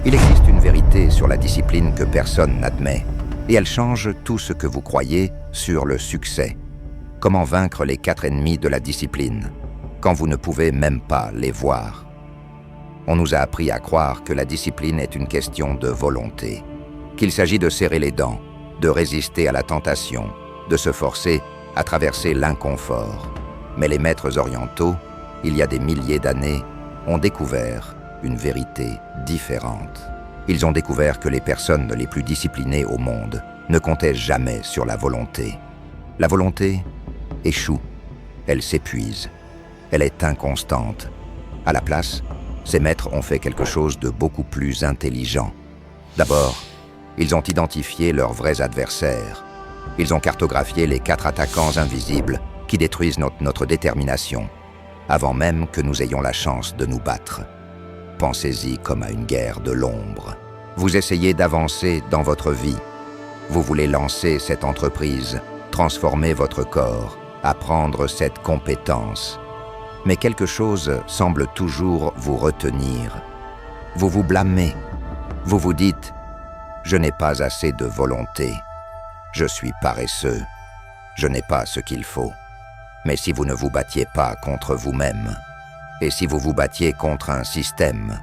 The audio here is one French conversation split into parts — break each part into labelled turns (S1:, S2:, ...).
S1: Il existe une vérité sur la discipline que personne n'admet, et elle change tout ce que vous croyez sur le succès. Comment vaincre les 4 ennemis de la discipline, quand vous ne pouvez même pas les voir? On nous a appris à croire que la discipline est une question de volonté, qu'il s'agit de serrer les dents, de résister à la tentation, de se forcer à traverser l'inconfort. Mais les maîtres orientaux, il y a des milliers d'années, ont découvert une vérité différente. Ils ont découvert que les personnes les plus disciplinées au monde ne comptaient jamais sur la volonté. La volonté échoue, elle s'épuise, elle est inconstante. À la place, ces maîtres ont fait quelque chose de beaucoup plus intelligent. D'abord, ils ont identifié leurs vrais adversaires. Ils ont cartographié les 4 attaquants invisibles qui détruisent notre détermination, avant même que nous ayons la chance de nous battre. Pensez-y comme à une guerre de l'ombre. Vous essayez d'avancer dans votre vie. Vous voulez lancer cette entreprise, transformer votre corps, apprendre cette compétence. Mais quelque chose semble toujours vous retenir. Vous vous blâmez. Vous vous dites « Je n'ai pas assez de volonté. Je suis paresseux. Je n'ai pas ce qu'il faut. » Mais si vous ne vous battiez pas contre vous-même, et si vous vous battiez contre un système,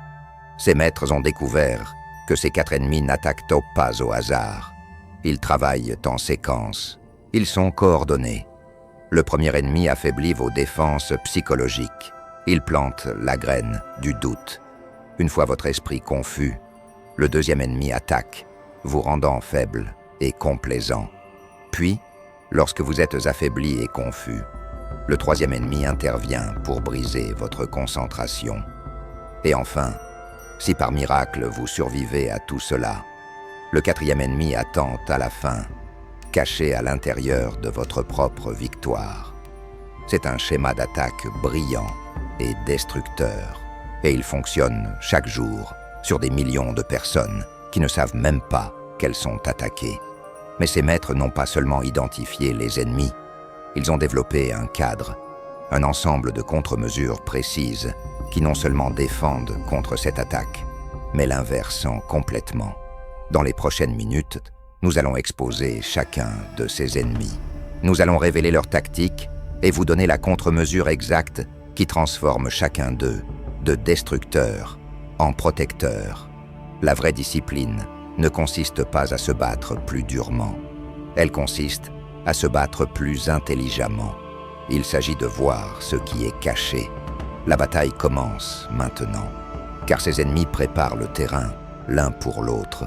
S1: ces maîtres ont découvert que ces 4 ennemis n'attaquent pas au hasard. Ils travaillent en séquence. Ils sont coordonnés. Le premier ennemi affaiblit vos défenses psychologiques. Il plante la graine du doute. Une fois votre esprit confus, le deuxième ennemi attaque, vous rendant faible et complaisant. Puis, lorsque vous êtes affaibli et confus, le troisième ennemi intervient pour briser votre concentration. Et enfin, si par miracle vous survivez à tout cela, le 4e ennemi attend à la fin, caché à l'intérieur de votre propre victoire. C'est un schéma d'attaque brillant et destructeur, et il fonctionne chaque jour sur des millions de personnes qui ne savent même pas qu'elles sont attaquées. Mais ces maîtres n'ont pas seulement identifié les ennemis, ils ont développé un cadre, un ensemble de contre-mesures précises qui non seulement défendent contre cette attaque, mais l'inversent complètement. Dans les prochaines minutes, nous allons exposer chacun de ces ennemis. Nous allons révéler leurs tactiques et vous donner la contre-mesure exacte qui transforme chacun d'eux de destructeur en protecteur. La vraie discipline ne consiste pas à se battre plus durement. Elle consiste à se battre plus intelligemment. Il s'agit de voir ce qui est caché. La bataille commence maintenant, car ces ennemis préparent le terrain l'un pour l'autre.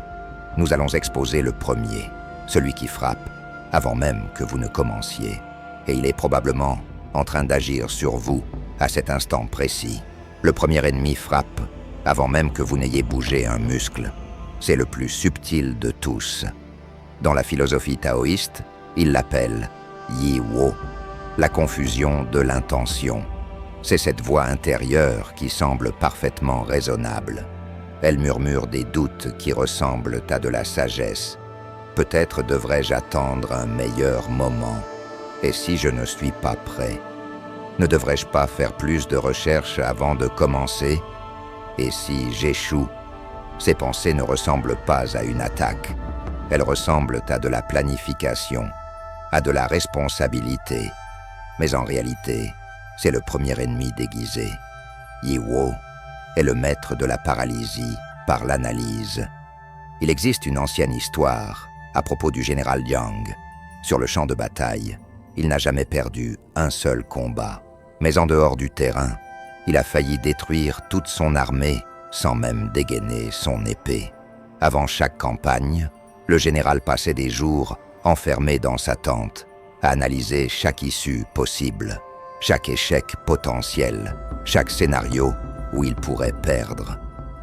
S1: Nous allons exposer le premier, celui qui frappe, avant même que vous ne commenciez. Et il est probablement en train d'agir sur vous à cet instant précis. Le premier ennemi frappe avant même que vous n'ayez bougé un muscle. C'est le plus subtil de tous. Dans la philosophie taoïste, il l'appelle Yi Wo, la confusion de l'intention. C'est cette voix intérieure qui semble parfaitement raisonnable. Elle murmure des doutes qui ressemblent à de la sagesse. Peut-être devrais-je attendre un meilleur moment. Et si je ne suis pas prêt? Ne devrais-je pas faire plus de recherches avant de commencer? Et si j'échoue? Ces pensées ne ressemblent pas à une attaque. Elles ressemblent à de la planification, à de la responsabilité. Mais en réalité, c'est le premier ennemi déguisé. Yi Wo est le maître de la paralysie par l'analyse. Il existe une ancienne histoire à propos du général Yang. Sur le champ de bataille, il n'a jamais perdu un seul combat. Mais en dehors du terrain, il a failli détruire toute son armée sans même dégainer son épée. Avant chaque campagne, le général passait des jours enfermé dans sa tente, à analyser chaque issue possible, chaque échec potentiel, chaque scénario où il pourrait perdre.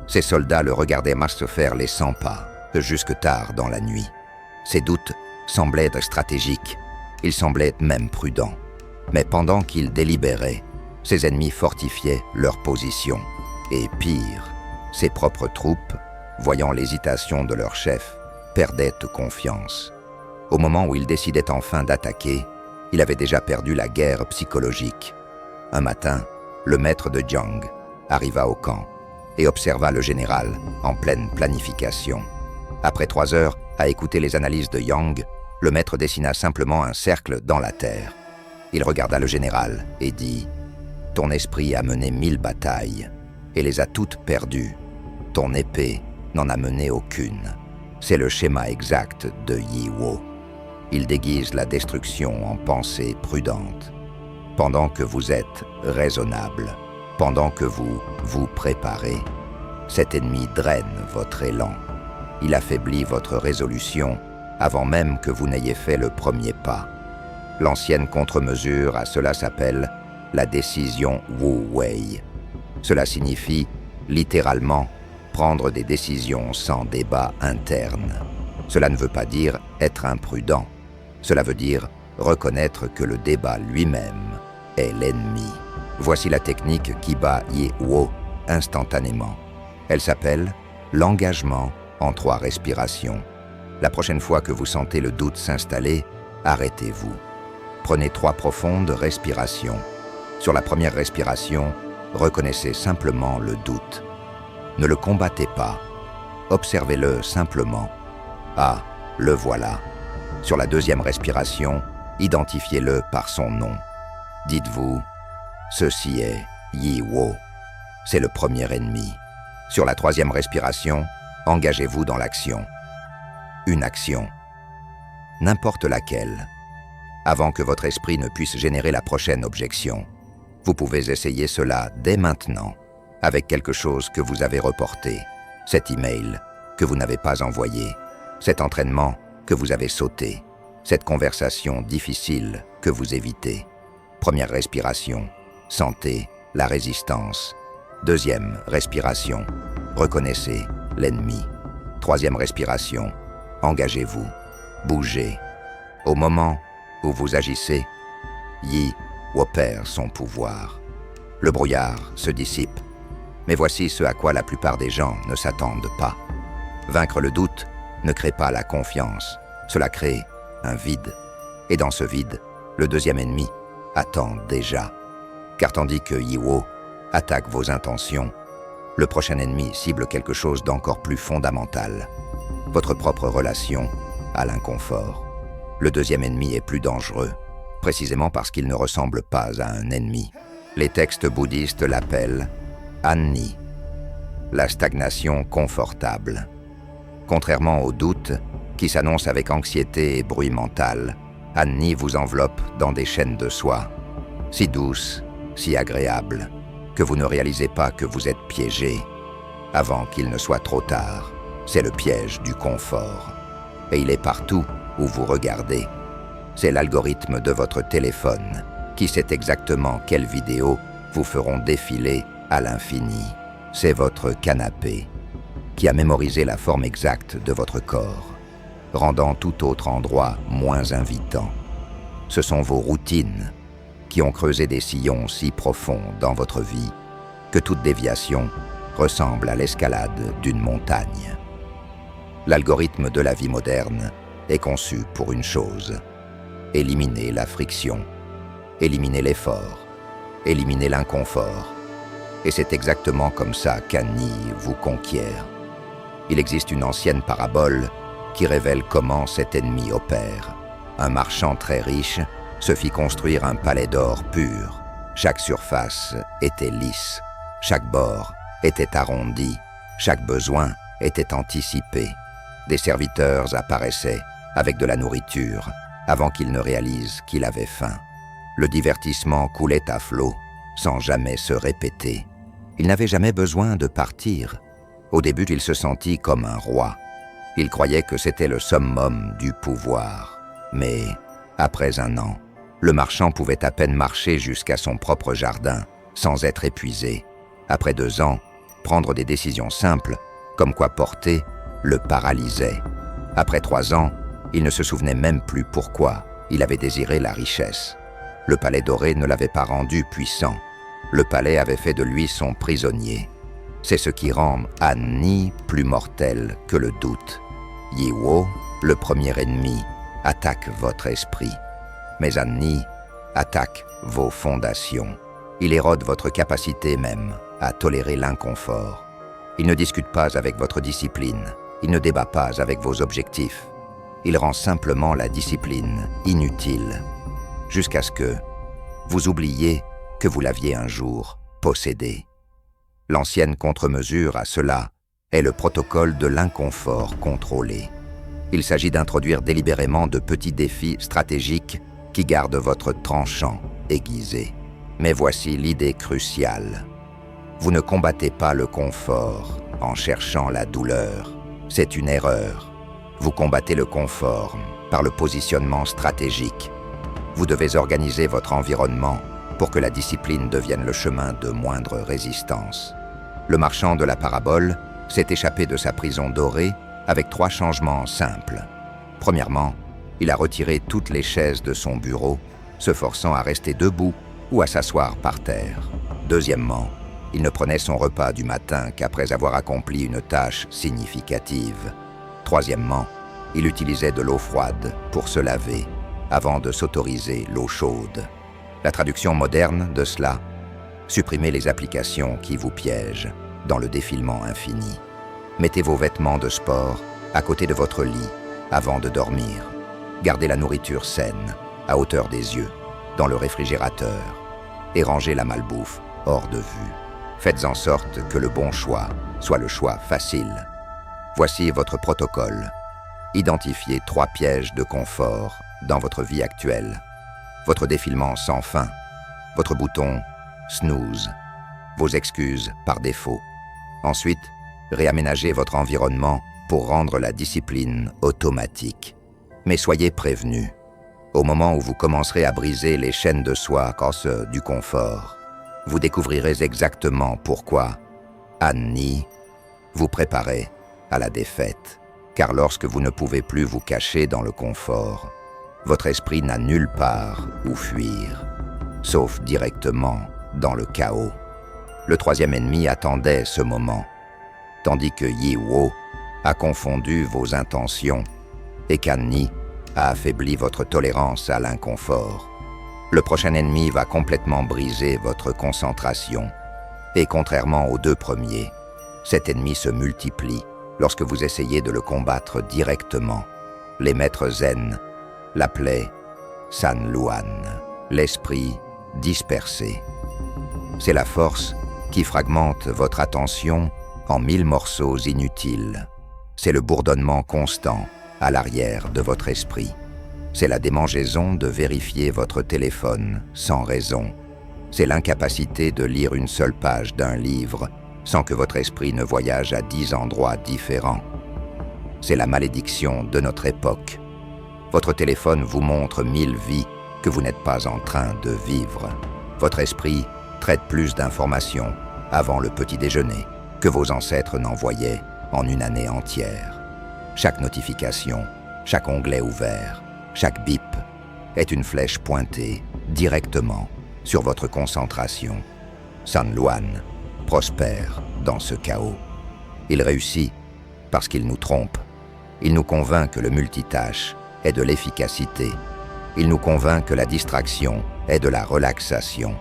S1: Ses soldats le regardaient se faire les 100 pas, jusque tard dans la nuit. Ses doutes semblaient être stratégiques, il semblait être même prudent. Mais pendant qu'il délibérait, ses ennemis fortifiaient leur position. Et pire, ses propres troupes, voyant l'hésitation de leur chef, perdaient confiance. Au moment où il décidait enfin d'attaquer, il avait déjà perdu la guerre psychologique. Un matin, le maître de Jiang arriva au camp et observa le général en pleine planification. Après 3 heures à écouter les analyses de Yang, le maître dessina simplement un cercle dans la terre. Il regarda le général et dit « Ton esprit a mené 1000 batailles et les a toutes perdues. Ton épée n'en a mené aucune. C'est le schéma exact de Yi Wo. Il déguise la destruction en pensée prudente. Pendant que vous êtes raisonnable, pendant que vous vous préparez, cet ennemi draine votre élan. Il affaiblit votre résolution avant même que vous n'ayez fait le premier pas. L'ancienne contre-mesure à cela s'appelle la décision Wu Wei. Cela signifie, littéralement, prendre des décisions sans débat interne. Cela ne veut pas dire être imprudent. Cela veut dire reconnaître que le débat lui-même est l'ennemi. Voici la technique qui bat Yi Wo instantanément. Elle s'appelle l'engagement en 3 respirations. La prochaine fois que vous sentez le doute s'installer, arrêtez-vous. Prenez 3 profondes respirations. Sur la première respiration, reconnaissez simplement le doute. Ne le combattez pas. Observez-le simplement. Ah, le voilà. Sur la deuxième respiration, identifiez-le par son nom. Dites-vous, ceci est Yi Wo. C'est le premier ennemi. Sur la troisième respiration, engagez-vous dans l'action. Une action. N'importe laquelle. Avant que votre esprit ne puisse générer la prochaine objection. Vous pouvez essayer cela dès maintenant, avec quelque chose que vous avez reporté, cet email que vous n'avez pas envoyé, cet entraînement que vous avez sauté, cette conversation difficile que vous évitez. Première respiration, sentez la résistance. Deuxième respiration, reconnaissez l'ennemi. Troisième respiration, engagez-vous, bougez. Au moment où vous agissez, Yi opère son pouvoir. Le brouillard se dissipe. Mais voici ce à quoi la plupart des gens ne s'attendent pas. Vaincre le doute ne crée pas la confiance. Cela crée un vide. Et dans ce vide, le deuxième ennemi attend déjà. Car tandis que Yi Wo attaque vos intentions, le prochain ennemi cible quelque chose d'encore plus fondamental. Votre propre relation à l'inconfort. Le deuxième ennemi est plus dangereux, précisément parce qu'il ne ressemble pas à un ennemi. Les textes bouddhistes l'appellent Anni, la stagnation confortable. Contrairement au doute, qui s'annonce avec anxiété et bruit mental, Anni vous enveloppe dans des chaînes de soie, si douces, si agréables, que vous ne réalisez pas que vous êtes piégé, avant qu'il ne soit trop tard. C'est le piège du confort. Et il est partout où vous regardez. C'est l'algorithme de votre téléphone qui sait exactement quelles vidéos vous feront défiler à l'infini. C'est votre canapé qui a mémorisé la forme exacte de votre corps, rendant tout autre endroit moins invitant. Ce sont vos routines qui ont creusé des sillons si profonds dans votre vie que toute déviation ressemble à l'escalade d'une montagne. L'algorithme de la vie moderne est conçu pour une chose: éliminer la friction, éliminer l'effort, éliminer l'inconfort. Et c'est exactement comme ça qu'Anni vous conquiert. Il existe une ancienne parabole qui révèle comment cet ennemi opère. Un marchand très riche se fit construire un palais d'or pur. Chaque surface était lisse, chaque bord était arrondi, chaque besoin était anticipé. Des serviteurs apparaissaient avec de la nourriture avant qu'il ne réalise qu'il avait faim. Le divertissement coulait à flot sans jamais se répéter. Il n'avait jamais besoin de partir. Au début, il se sentit comme un roi. Il croyait que c'était le summum du pouvoir. Mais, après 1 an, le marchand pouvait à peine marcher jusqu'à son propre jardin sans être épuisé. Après 2 ans, prendre des décisions simples, comme quoi porter, le paralysait. Après 3 ans, il ne se souvenait même plus pourquoi il avait désiré la richesse. Le palais doré ne l'avait pas rendu puissant. Le palais avait fait de lui son prisonnier. C'est ce qui rend Anni plus mortel que le doute. Yi Wo, le premier ennemi, attaque votre esprit. Mais Anni attaque vos fondations. Il érode votre capacité même à tolérer l'inconfort. Il ne discute pas avec votre discipline. Il ne débat pas avec vos objectifs. Il rend simplement la discipline inutile, jusqu'à ce que vous oubliez que vous l'aviez un jour possédée. L'ancienne contre-mesure à cela est le protocole de l'inconfort contrôlé. Il s'agit d'introduire délibérément de petits défis stratégiques qui gardent votre tranchant aiguisé. Mais voici l'idée cruciale. Vous ne combattez pas le confort en cherchant la douleur. C'est une erreur. Vous combattez le confort par le positionnement stratégique. Vous devez organiser votre environnement pour que la discipline devienne le chemin de moindre résistance. Le marchand de la parabole s'est échappé de sa prison dorée avec 3 changements simples. Premièrement, il a retiré toutes les chaises de son bureau, se forçant à rester debout ou à s'asseoir par terre. Deuxièmement, il ne prenait son repas du matin qu'après avoir accompli une tâche significative. Troisièmement, il utilisait de l'eau froide pour se laver, avant de s'autoriser l'eau chaude. La traduction moderne de cela: supprimez les applications qui vous piègent dans le défilement infini. Mettez vos vêtements de sport à côté de votre lit avant de dormir. Gardez la nourriture saine, à hauteur des yeux, dans le réfrigérateur, et rangez la malbouffe hors de vue. Faites en sorte que le bon choix soit le choix facile. Voici votre protocole. Identifiez 3 pièges de confort dans votre vie actuelle. Votre défilement sans fin, votre bouton snooze, vos excuses par défaut. Ensuite, réaménagez votre environnement pour rendre la discipline automatique. Mais soyez prévenus. Au moment où vous commencerez à briser les chaînes de soie du confort, vous découvrirez exactement pourquoi Annie vous préparait à la défaite. Car lorsque vous ne pouvez plus vous cacher dans le confort, votre esprit n'a nulle part où fuir, sauf directement dans le chaos. Le 3e ennemi attendait ce moment, tandis que Yi Wo a confondu vos intentions et qu'Annie a affaibli votre tolérance à l'inconfort. Le prochain ennemi va complètement briser votre concentration. Et contrairement aux 2 premiers, cet ennemi se multiplie lorsque vous essayez de le combattre directement. Les maîtres zen l'appelaient San Luan, l'esprit dispersé. C'est la force qui fragmente votre attention en 1000 morceaux inutiles. C'est le bourdonnement constant à l'arrière de votre esprit. C'est la démangeaison de vérifier votre téléphone sans raison. C'est l'incapacité de lire une seule page d'un livre sans que votre esprit ne voyage à 10 endroits différents. C'est la malédiction de notre époque. Votre téléphone vous montre 1000 vies que vous n'êtes pas en train de vivre. Votre esprit traite plus d'informations avant le petit déjeuner que vos ancêtres n'envoyaient en une année entière. Chaque notification, chaque onglet ouvert, chaque bip est une flèche pointée directement sur votre concentration. San Luan prospère dans ce chaos. Il réussit parce qu'il nous trompe. Il nous convainc que le multitâche est de l'efficacité. Il nous convainc que la distraction est de la relaxation.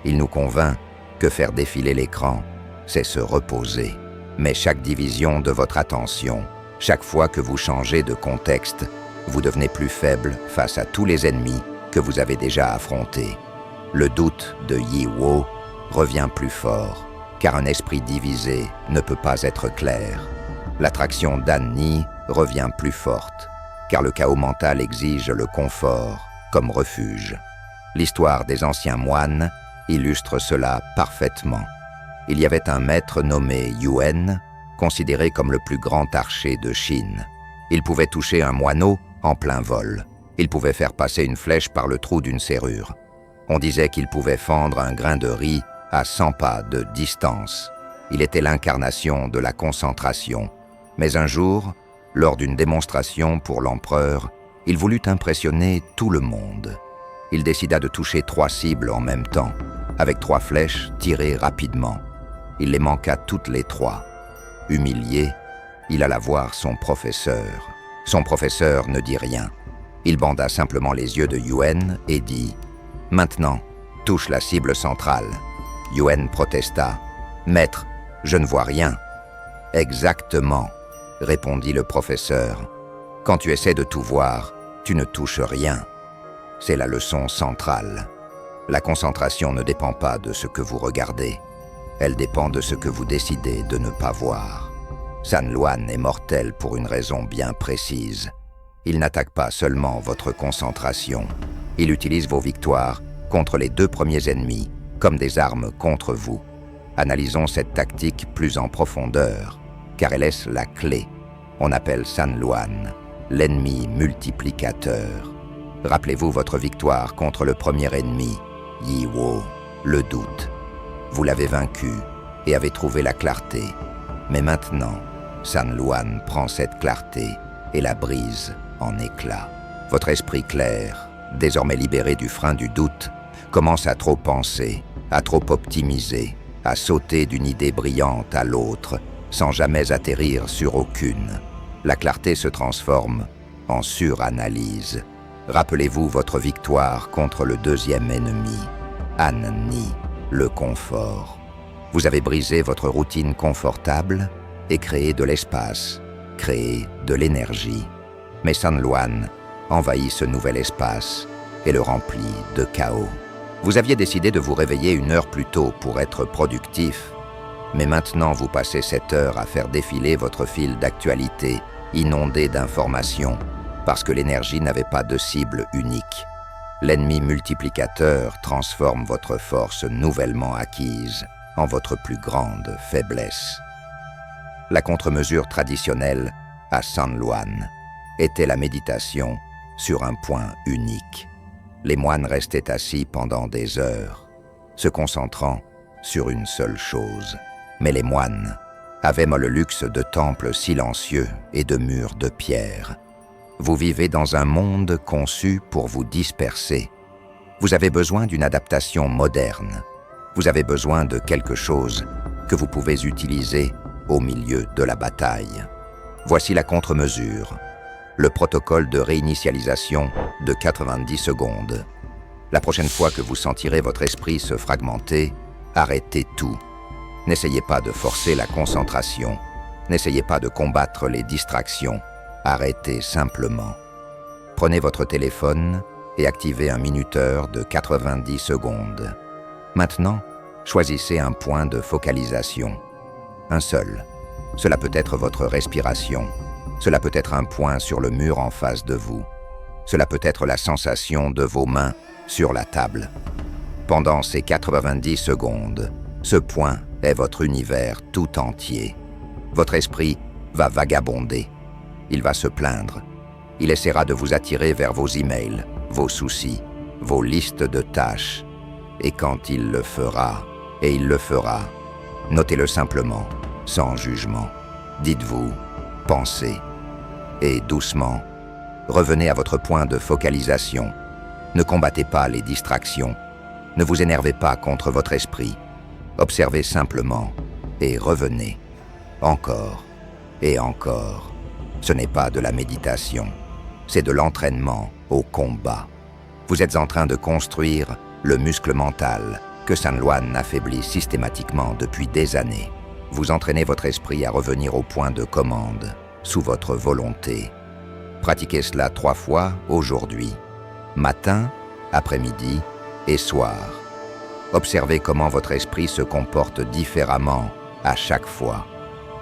S1: Il nous convainc que faire défiler l'écran, c'est se reposer. Mais chaque division de votre attention, chaque fois que vous changez de contexte, vous devenez plus faible face à tous les ennemis que vous avez déjà affrontés. Le doute de Yi Wo revient plus fort, car un esprit divisé ne peut pas être clair. L'attraction d'Annie revient plus forte, car le chaos mental exige le confort comme refuge. L'histoire des anciens moines illustre cela parfaitement. Il y avait un maître nommé Yuan, considéré comme le plus grand archer de Chine. Il pouvait toucher un moineau en plein vol. Il pouvait faire passer une flèche par le trou d'une serrure. On disait qu'il pouvait fendre un grain de riz à 100 pas de distance. Il était l'incarnation de la concentration. Mais un jour, lors d'une démonstration pour l'empereur, il voulut impressionner tout le monde. Il décida de toucher 3 cibles en même temps, avec 3 flèches tirées rapidement. Il les manqua toutes les 3. Humilié, il alla voir son professeur. Son professeur ne dit rien. Il banda simplement les yeux de Yuan et dit « Maintenant, touche la cible centrale ». Yuan protesta « Maître, je ne vois rien ». Exactement, répondit le professeur. Quand tu essaies de tout voir, tu ne touches rien. C'est la leçon centrale. La concentration ne dépend pas de ce que vous regardez. Elle dépend de ce que vous décidez de ne pas voir. San Luan est mortel pour une raison bien précise. Il n'attaque pas seulement votre concentration. Il utilise vos victoires contre les 2 premiers ennemis comme des armes contre vous. Analysons cette tactique plus en profondeur, car elle est la clé. On appelle San Luan l'ennemi multiplicateur. Rappelez-vous votre victoire contre le premier ennemi, Yi Wo, le doute. Vous l'avez vaincu et avez trouvé la clarté. Mais maintenant, San Luan prend cette clarté et la brise en éclats. Votre esprit clair, désormais libéré du frein du doute, commence à trop penser, à trop optimiser, à sauter d'une idée brillante à l'autre, sans jamais atterrir sur aucune. La clarté se transforme en suranalyse. Rappelez-vous votre victoire contre le 2e ennemi, An Ni, le confort. Vous avez brisé votre routine confortable et créé de l'espace, créé de l'énergie. Mais San Luan envahit ce nouvel espace et le remplit de chaos. Vous aviez décidé de vous réveiller 1 heure plus tôt pour être productif, mais maintenant vous passez cette heure à faire défiler votre fil d'actualité inondé d'informations parce que l'énergie n'avait pas de cible unique. L'ennemi multiplicateur transforme votre force nouvellement acquise en votre plus grande faiblesse. La contre-mesure traditionnelle à San Luan était la méditation sur un point unique. Les moines restaient assis pendant des heures, se concentrant sur une seule chose. Mais les moines avaient le luxe de temples silencieux et de murs de pierre. Vous vivez dans un monde conçu pour vous disperser. Vous avez besoin d'une adaptation moderne. Vous avez besoin de quelque chose que vous pouvez utiliser au milieu de la bataille. Voici la contre-mesure, le protocole de réinitialisation de 90 secondes. La prochaine fois que vous sentirez votre esprit se fragmenter, arrêtez tout. N'essayez pas de forcer la concentration. N'essayez pas de combattre les distractions. Arrêtez simplement. Prenez votre téléphone et activez un minuteur de 90 secondes. Maintenant, choisissez un point de focalisation. Un seul. Cela peut être votre respiration. Cela peut être un point sur le mur en face de vous. Cela peut être la sensation de vos mains sur la table. Pendant ces 90 secondes, ce point est votre univers tout entier. Votre esprit va vagabonder. Il va se plaindre. Il essaiera de vous attirer vers vos emails, vos soucis, vos listes de tâches. Et quand il le fera, et il le fera, notez-le simplement, sans jugement. Dites-vous, pensez, et doucement, revenez à votre point de focalisation. Ne combattez pas les distractions. Ne vous énervez pas contre votre esprit. Observez simplement et revenez. Encore et encore. Ce n'est pas de la méditation, c'est de l'entraînement au combat. Vous êtes en train de construire le muscle mental que San Luan affaiblit systématiquement depuis des années. Vous entraînez votre esprit à revenir au point de commande, sous votre volonté. Pratiquez cela 3 fois aujourd'hui, matin, après-midi et soir. Observez comment votre esprit se comporte différemment à chaque fois.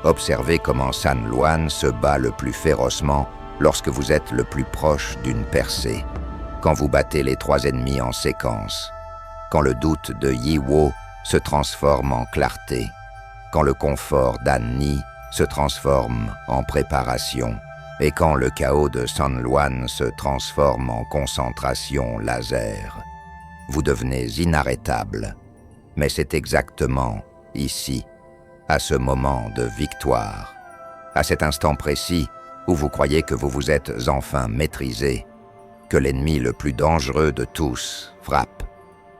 S1: Observez comment San Luan se bat le plus férocement lorsque vous êtes le plus proche d'une percée, quand vous battez les 3 ennemis en séquence, quand le doute de Yi Wo se transforme en clarté, quand le confort d'An Ni se transforme en préparation, et quand le chaos de San Luan se transforme en concentration laser. Vous devenez inarrêtable, mais c'est exactement ici, à ce moment de victoire, à cet instant précis où vous croyez que vous vous êtes enfin maîtrisé, que l'ennemi le plus dangereux de tous frappe.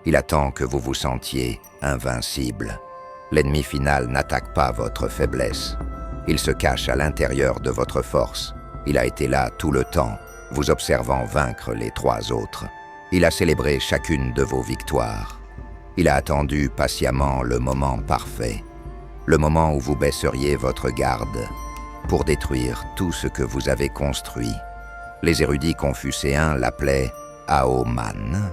S1: Il attend que vous vous sentiez invincible. L'ennemi final n'attaque pas votre faiblesse. Il se cache à l'intérieur de votre force. Il a été là tout le temps, vous observant vaincre les 3 autres. Il a célébré chacune de vos victoires. Il a attendu patiemment le moment parfait. le moment où vous baisseriez votre garde pour détruire tout ce que vous avez construit. Les érudits confucéens l'appelaient Aoman,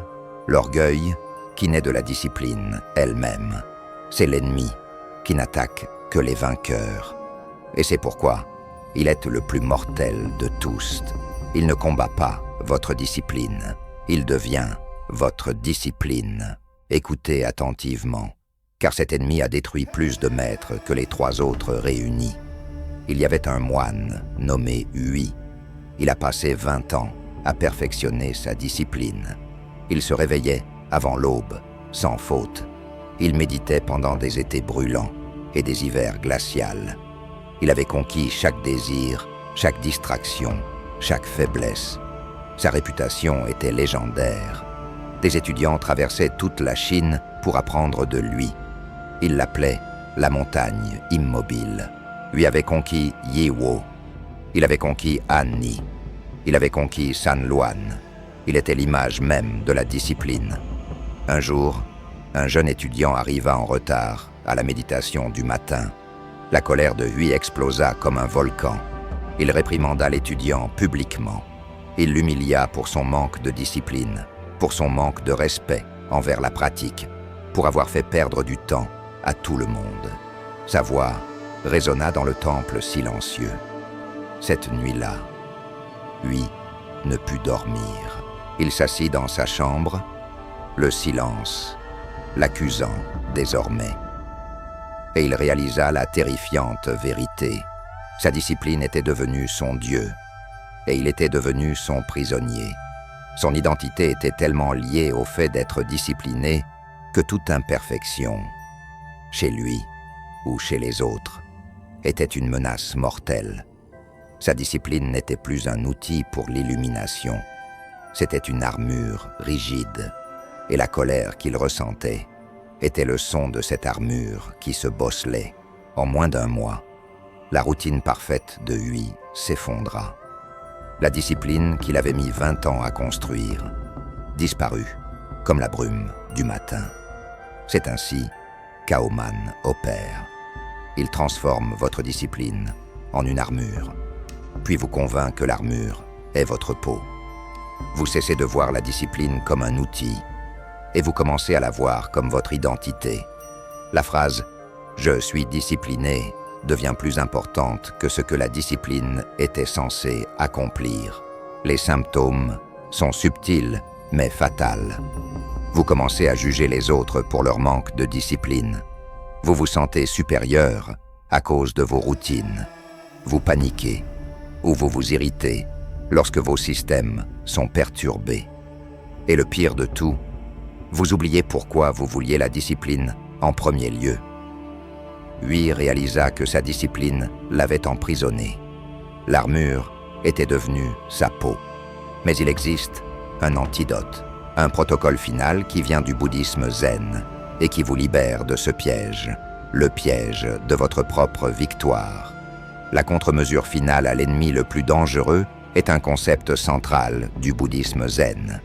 S1: l'orgueil qui naît de la discipline elle-même. C'est l'ennemi qui n'attaque que les vainqueurs. Et c'est pourquoi il est le plus mortel de tous. Il ne combat pas votre discipline, il devient votre discipline. Écoutez attentivement, car cet ennemi a détruit plus de maîtres que les 3 autres réunis. Il y avait un moine nommé Hui. Il a passé 20 ans à perfectionner sa discipline. Il se réveillait avant l'aube, sans faute. Il méditait pendant des étés brûlants et des hivers glacials. Il avait conquis chaque désir, chaque distraction, chaque faiblesse. Sa réputation était légendaire. Des étudiants traversaient toute la Chine pour apprendre de lui. Ils l'appelaient la montagne immobile. Lui avait conquis Yiwo. Il avait conquis Anni. Il avait conquis San Luan. Il était l'image même de la discipline. Un jour, un jeune étudiant arriva en retard à la méditation du matin. La colère de Hui explosa comme un volcan. Il réprimanda l'étudiant publiquement. Il l'humilia pour son manque de discipline, pour son manque de respect envers la pratique, pour avoir fait perdre du temps à tout le monde. Sa voix résonna dans le temple silencieux. Cette nuit-là, Hui ne put dormir. Il s'assit dans sa chambre, le silence l'accusant désormais. Et il réalisa la terrifiante vérité. Sa discipline était devenue son Dieu, et il était devenu son prisonnier. Son identité était tellement liée au fait d'être discipliné que toute imperfection, chez lui ou chez les autres, était une menace mortelle. Sa discipline n'était plus un outil pour l'illumination, c'était une armure rigide, et la colère qu'il ressentait était le son de cette armure qui se bosselait. En moins d'1 mois, la routine parfaite de Hui s'effondra. La discipline qu'il avait mis 20 ans à construire disparut comme la brume du matin. C'est ainsi qu'Aoman opère. Il transforme votre discipline en une armure, puis vous convainc que l'armure est votre peau. Vous cessez de voir la discipline comme un outil et vous commencez à la voir comme votre identité. La phrase « je suis discipliné » devient plus importante que ce que la discipline était censée accomplir. Les symptômes sont subtils mais fatals. Vous commencez à juger les autres pour leur manque de discipline. Vous vous sentez supérieur à cause de vos routines. Vous paniquez ou vous vous irritez lorsque vos systèmes sont perturbés. Et le pire de tout, vous oubliez pourquoi vous vouliez la discipline en premier lieu. Hui réalisa que sa discipline l'avait emprisonné. L'armure était devenue sa peau. Mais il existe un antidote, un protocole final qui vient du bouddhisme zen et qui vous libère de ce piège, le piège de votre propre victoire. La contre-mesure finale à l'ennemi le plus dangereux est un concept central du bouddhisme zen.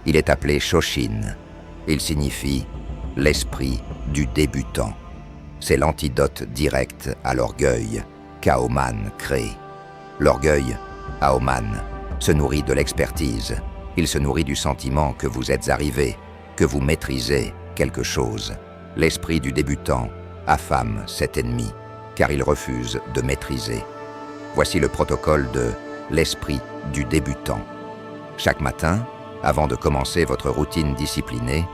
S1: Il est appelé Shoshin. Il signifie l'esprit du débutant. C'est l'antidote direct à l'orgueil qu'Aoman crée. L'orgueil, Aoman, se nourrit de l'expertise. Il se nourrit du sentiment que vous êtes arrivé, que vous maîtrisez quelque chose. L'esprit du débutant affame cet ennemi, car il refuse de maîtriser. Voici le protocole de l'esprit du débutant. Chaque matin, avant de commencer votre routine disciplinée,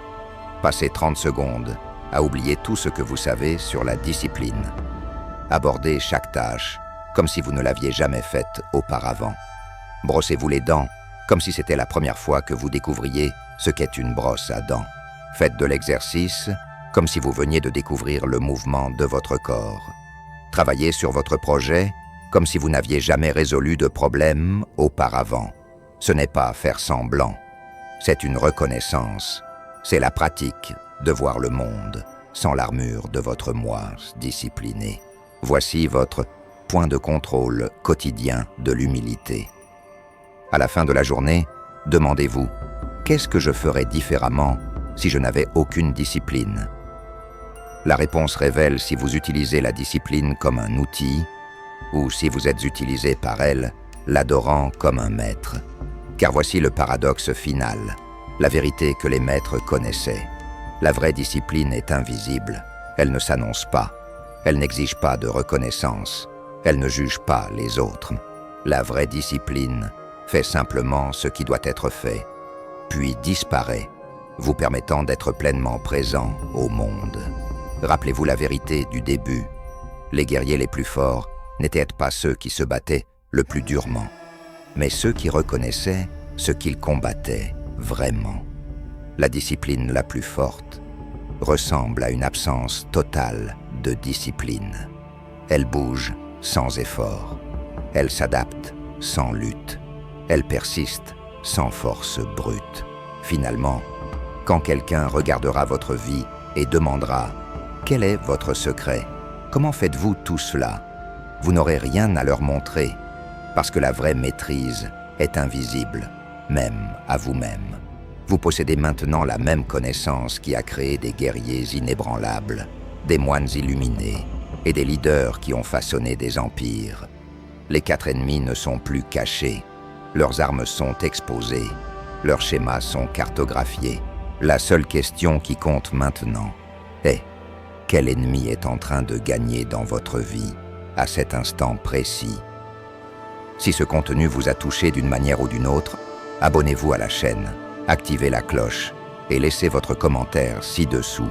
S1: passez 30 secondes à oublier tout ce que vous savez sur la discipline. Abordez chaque tâche comme si vous ne l'aviez jamais faite auparavant. Brossez-vous les dents comme si c'était la première fois que vous découvriez ce qu'est une brosse à dents. Faites de l'exercice comme si vous veniez de découvrir le mouvement de votre corps. Travaillez sur votre projet comme si vous n'aviez jamais résolu de problème auparavant. Ce n'est pas faire semblant, c'est une reconnaissance. C'est la pratique de voir le monde sans l'armure de votre moi discipliné. Voici votre point de contrôle quotidien de l'humilité. À la fin de la journée, demandez-vous « Qu'est-ce que je ferais différemment si je n'avais aucune discipline ?» La réponse révèle si vous utilisez la discipline comme un outil ou si vous êtes utilisé par elle, l'adorant comme un maître. Car voici le paradoxe final, la vérité que les maîtres connaissaient. La vraie discipline est invisible, elle ne s'annonce pas, elle n'exige pas de reconnaissance, elle ne juge pas les autres. La vraie discipline fait simplement ce qui doit être fait, puis disparaît, vous permettant d'être pleinement présent au monde. Rappelez-vous la vérité du début. Les guerriers les plus forts n'étaient pas ceux qui se battaient le plus durement, mais ceux qui reconnaissaient ce qu'ils combattaient vraiment. La discipline la plus forte ressemble à une absence totale de discipline. Elle bouge sans effort, elle s'adapte sans lutte, elle persiste sans force brute. Finalement, quand quelqu'un regardera votre vie et demandera « Quel est votre secret? Comment faites-vous tout cela ?» Vous n'aurez rien à leur montrer, parce que la vraie maîtrise est invisible, même à vous-même. Vous possédez maintenant la même connaissance qui a créé des guerriers inébranlables, des moines illuminés et des leaders qui ont façonné des empires. Les 4 ennemis ne sont plus cachés, leurs armes sont exposées, leurs schémas sont cartographiés. La seule question qui compte maintenant est « Quel ennemi est en train de gagner dans votre vie à cet instant précis ?» Si ce contenu vous a touché d'une manière ou d'une autre, abonnez-vous à la chaîne, activez la cloche et laissez votre commentaire ci-dessous